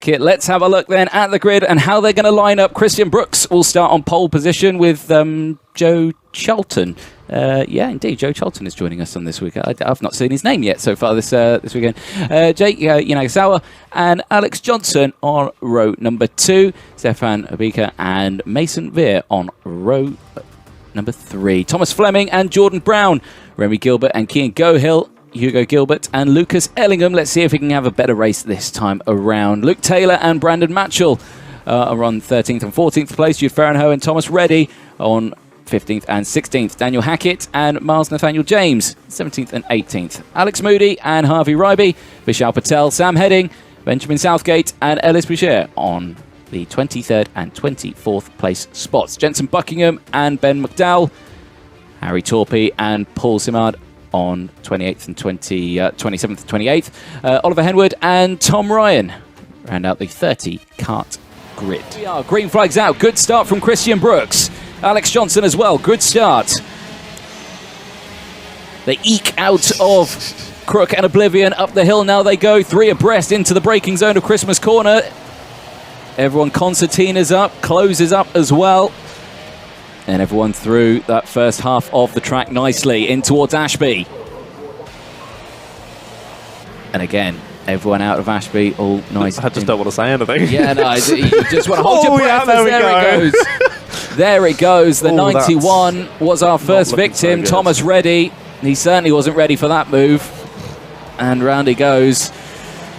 circuit. Let's have a look then at the grid and how they're going to line up. Christian Brooks will start on pole position with Joe Charlton. Yeah, indeed, Joe Charlton is joining us on this week. I've not seen his name yet so far this weekend. Jake Yanagasawa and Alex Johnson on row number 2. Stefan Abika and Mason Veer on row number 3. Thomas Fleming and Jordan Brown. Remy Gilbert and Kian Gohill. Hugo Gilbert and Lucas Ellingham. Let's see if we can have a better race this time around. Luke Taylor and Brandon Matchell are on 13th and 14th place. Jude Farrenho and Thomas Reddy on 15th and 16th. Daniel Hackett and Miles Nathaniel James, 17th and 18th. Alex Moody and Harvey Ryby, Vishal Patel, Sam Heading, Benjamin Southgate and Ellis Boucher on the 23rd and 24th place spots. Jensen Buckingham and Ben McDowell, Harry Torpy and Paul Simard on 28th and 27th and 28th. Oliver Henwood and Tom Ryan round out the 30 kart grid. We are green flags out. Good start from Christian Brooks. Alex Johnson as well. Good start. They eke out of Crook and Oblivion. Up the hill now they go. 3 abreast into the braking zone of Christmas Corner. Everyone concertina's up. Closes up as well. And everyone through that first half of the track nicely in towards Ashby. And again, everyone out of Ashby, all nice. I just don't want to say anything. Yeah, no, you just want to hold your breath. Yeah, there it goes. There it goes. The 91 was our first victim, so Thomas Reddy. He certainly wasn't ready for that move. And round he goes.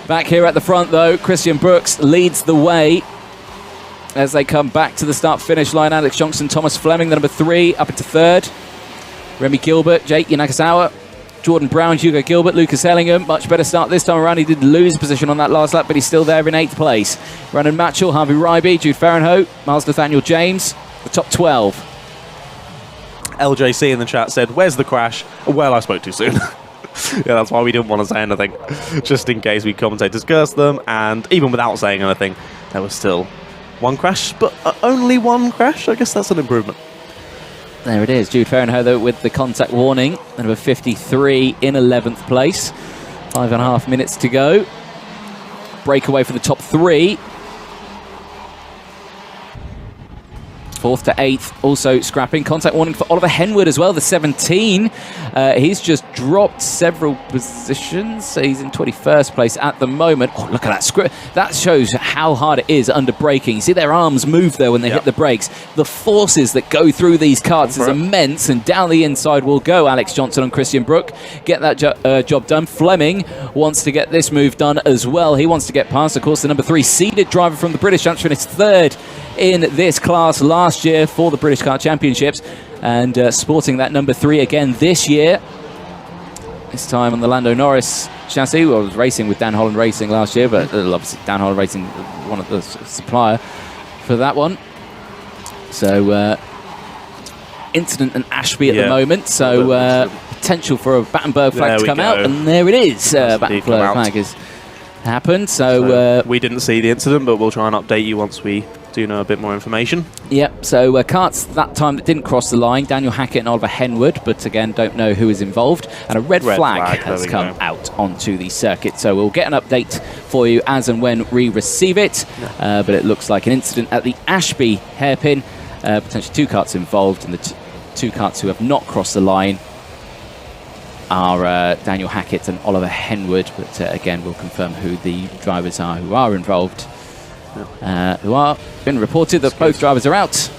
Back here at the front, though, Christian Brooks leads the way. As they come back to the start-finish line, Alex Johnson, Thomas Fleming, the number 3, up into 3rd. Remy Gilbert, Jake Yanagasawa, Jordan Brown, Hugo Gilbert, Lucas Ellingham. Much better start this time around. He did lose position on that last lap, but he's still there in 8th place. Brandon Matchell, Harvey Ryby, Jude Farrenho, Miles Nathaniel James, the top 12. LJC in the chat said, "Where's the crash?" Well, I spoke too soon. Yeah, that's why we didn't want to say anything, just in case we commentators cursed them. And even without saying anything, there was still one crash, but only one crash. I guess that's an improvement. There it is. Jude Farrenho, though, with the contact warning. Number 53 in 11th place. 5.5 minutes to go. Breakaway for the top 3. 4th to 8th, also scrapping. Contact warning for Oliver Henwood as well, the 17. He's just dropped several positions. So he's in 21st place at the moment. Oh, look at that. That shows how hard it is under braking. You see their arms move there when they hit the brakes. The forces that go through these karts is immense, and down the inside will go Alex Johnson and Christian Brook. Get that job done. Fleming wants to get this move done as well. He wants to get past, of course, the number 3 seeded driver from the British Champs, finished 3rd in this class last year for the British Kart Championships, and sporting that number 3 again this year. This time on the Lando Norris chassis. Well, I was racing with Dan Holland Racing last year, but obviously Dan Holland Racing, one of the supplier for that one. So incident in Ashby at the moment, so potential for a Battenberg flag to come out, and there it is. Battenberg flag has happened. So we didn't see the incident, but we'll try and update you once we do know a bit more information. Yep, so karts that time that didn't cross the line, Daniel Hackett and Oliver Henwood, but again, don't know who is involved. And a red flag has come out onto the circuit. So we'll get an update for you as and when we receive it. But it looks like an incident at the Ashby hairpin. Potentially 2 karts involved, and the 2 karts who have not crossed the line are Daniel Hackett and Oliver Henwood. But again, we'll confirm who the drivers are who are involved. Who are been reported that both drivers are out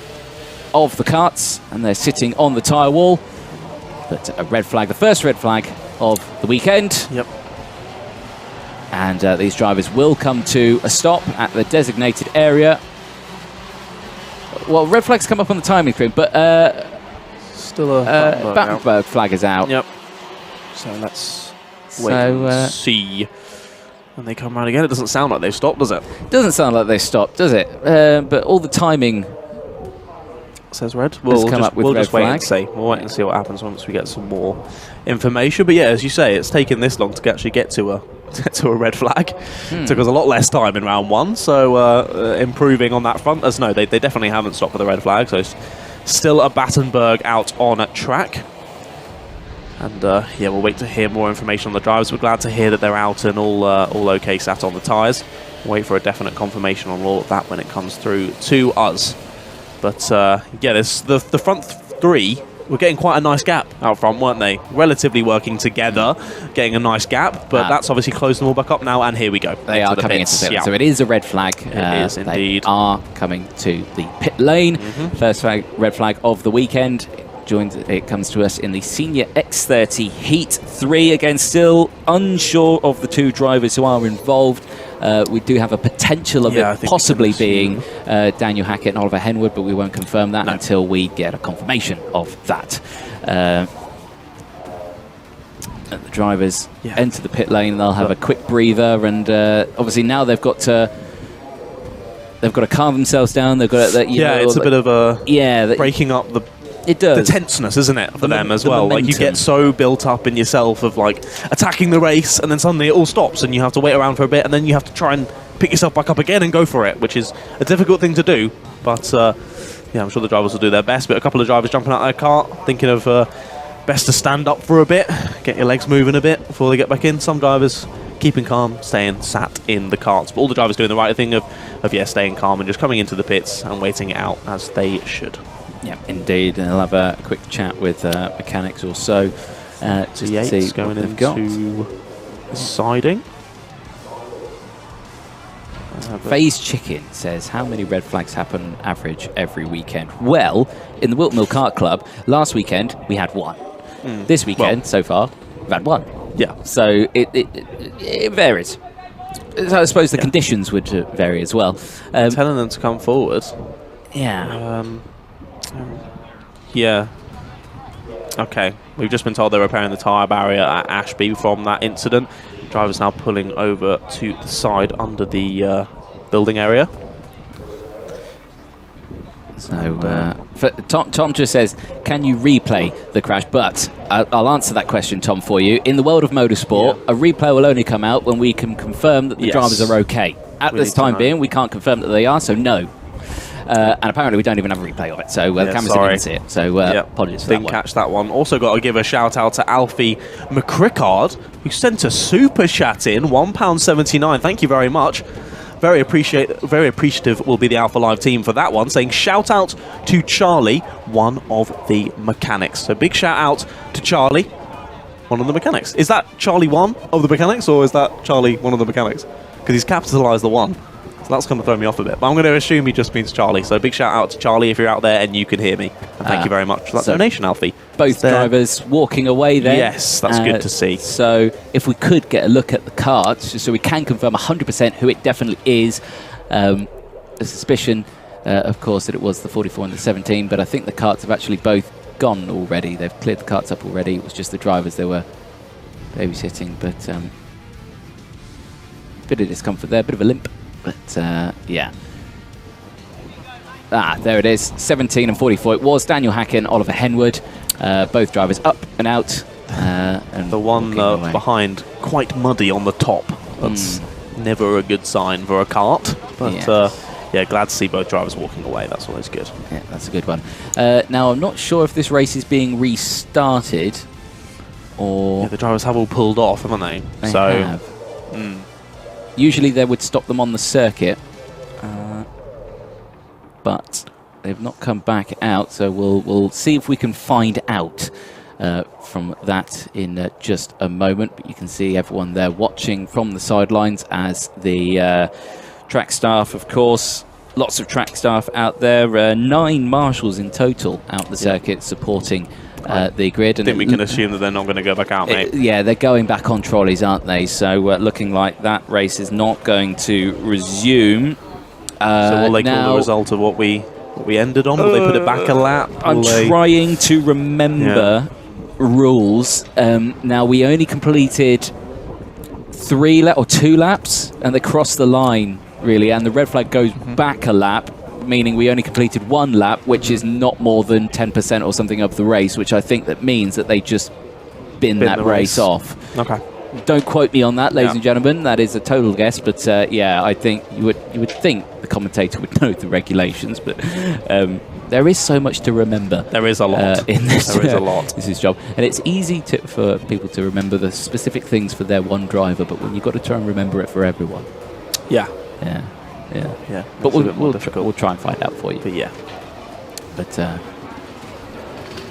of the karts and they're sitting on the tyre wall. But a red flag, the first red flag of the weekend. Yep. And these drivers will come to a stop at the designated area. Well, red flags come up on the timing screen, but still a Battenberg flag is out. Yep. So let's wait and see. When they come around again, it doesn't sound like they've stopped, does it? Doesn't sound like they've stopped, does it? But all the timing says red. We'll just wait and see. We'll wait and see what happens once we get some more information. But yeah, as you say, it's taken this long to actually get to a red flag. It took us a lot less time in round 1, so improving on that front. As no, they definitely haven't stopped for the red flag. So still a Battenberg out on track. And yeah, we'll wait to hear more information on the drivers. We're glad to hear that they're out and all okay, sat on the tyres. wait for a definite confirmation on all of that when it comes through to us. But yeah, there's the front three were getting quite a nice gap out front, weren't they? Relatively working together, getting a nice gap, but that's obviously closed them all back up now, and here we go. They are coming into the pit lane. So it is a red flag. It is indeed. They are coming to the pit lane. First red flag of the weekend. It comes to us in the Senior X30 Heat 3. Again, still unsure of the two drivers who are involved. We do have a potential of it possibly being Daniel Hackett and Oliver Henwood, but we won't confirm that until we get a confirmation of that. And the drivers enter the pit lane. They'll have a quick breather, and obviously now they've got to calm themselves down. They've got to, it's a bit of a breaking up the tenseness, isn't it, for them as well? Momentum. Like, you get so built up in yourself of like attacking the race, and then suddenly it all stops, and you have to wait around for a bit, and then you have to try and pick yourself back up again and go for it, which is a difficult thing to do. But yeah, I'm sure the drivers will do their best. But a couple of drivers jumping out of their cart, thinking of best to stand up for a bit, get your legs moving a bit before they get back in. Some drivers keeping calm, staying sat in the carts, but all the drivers doing the right thing of staying calm and just coming into the pits and waiting it out as they should. Yeah, indeed. And I'll have a quick chat with mechanics or so to see going into siding. Phase Chicken says, how many red flags happen on average every weekend? Well, in the Whilton Kart Club, last weekend we had one. This weekend, so far, we've had one. Yeah. So it varies. So I suppose the conditions would vary as well. Telling them to come forward. Yeah. Yeah. Okay. We've just been told they're repairing the tyre barrier at Ashby from that incident. Driver's now pulling over to the side under the building area. So Tom just says, can you replay the crash? But I'll answer that question, Tom, for you. In the world of motorsport, a replay will only come out when we can confirm that the drivers are okay. At this time being, we can't confirm that they are, so no. And apparently we don't even have a replay of it, so the cameras didn't see it. So apologies for that one. Didn't catch that one. Also got to give a shout out to Alfie McCrickard, who sent a super chat in, £1.79. Thank you very much. Very appreciative will be the Alpha Live team for that one, saying shout out to Charlie, one of the mechanics. So big shout out to Charlie, one of the mechanics. Is that Charlie one of the mechanics, or is that Charlie one of the mechanics? Because he's capitalised the one. So that's going to throw me off a bit. But I'm going to assume he just means Charlie. So big shout out to Charlie if you're out there and you can hear me. And thank you very much for that donation, Alfie. Both drivers walking away there. Yes, that's good to see. So if we could get a look at the cards, just so we can confirm 100% who it definitely is. A suspicion, of course, that it was the 44 and the 17. But I think the carts have actually both gone already. They've cleared the carts up already. It was just the drivers they were babysitting. But bit of discomfort there, bit of a limp. But, yeah. There it is. 17 and 44. It was Daniel Hackett and Oliver Henwood. Both drivers up and out. And the one behind, quite muddy on the top. That's never a good sign for a kart. But, yeah, glad to see both drivers walking away. That's always good. Yeah, that's a good one. Now, I'm not sure if this race is being restarted or... Yeah, the drivers have all pulled off, haven't they? They have. Usually they would stop them on the circuit, but they've not come back out, so we'll see if we can find out from that in just a moment. But you can see everyone there watching from the sidelines as the track staff, of course, lots of track staff out there, 9 marshals in total out the circuit supporting the grid. I think we can assume that they're not going to go back out, mate. Yeah, they're going back on trolleys, aren't they? So looking like that race is not going to resume. So will they call the result of what we ended on? Will they put it back a lap? I'm trying to remember rules. Now, we only completed 2 laps, and they crossed the line, really, and the red flag goes back a lap, meaning we only completed 1 lap, which is not more than 10% or something of the race, which I think that means that they just bin that race off. Okay. Don't quote me on that, ladies and gentlemen. That is a total guess, but yeah, I think you would think the commentator would know the regulations, but there is so much to remember. There is a lot. In this, there is a lot. This is job, and it's easy for people to remember the specific things for their one driver, but when you've got to try and remember it for everyone, Yeah. But we'll try and find out for you. But yeah. But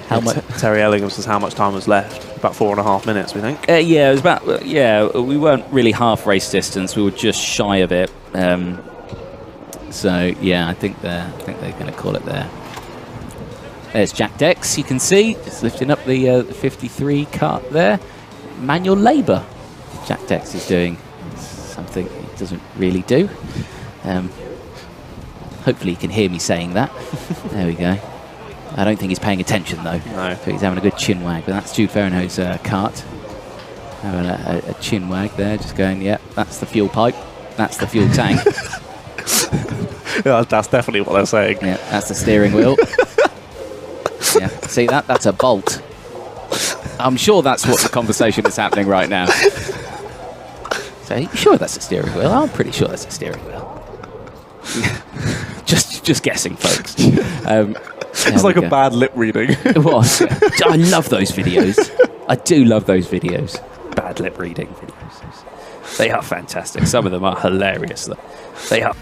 how much? Terry Ellingham says how much time was left. About 4.5 minutes, we think. Yeah, it was about. We weren't really half race distance. We were just shy of it. So yeah, I think they're going to call it there. There's Jack Dex. You can see just lifting up the 53 Kart there. Manual labour. Jack Dex is doing something he doesn't really do. Hopefully you can hear me saying that. There we go. I don't think he's paying attention though. No. So he's having a good chin wag. But that's Jude Ferrenho's Kart. Having a chin wag there, just going, yeah, that's the fuel pipe. That's the fuel tank. Yeah, that's definitely what they're saying. Yeah, that's the steering wheel. Yeah, see that? That's a bolt. I'm sure that's what the conversation is happening right now. So, you sure that's a steering wheel? I'm pretty sure that's a steering wheel. just guessing, folks. It's like a bad lip reading. It was. Yeah. I love those videos. I do love those videos. Bad lip reading videos. They are fantastic. Some of them are hilarious. They are.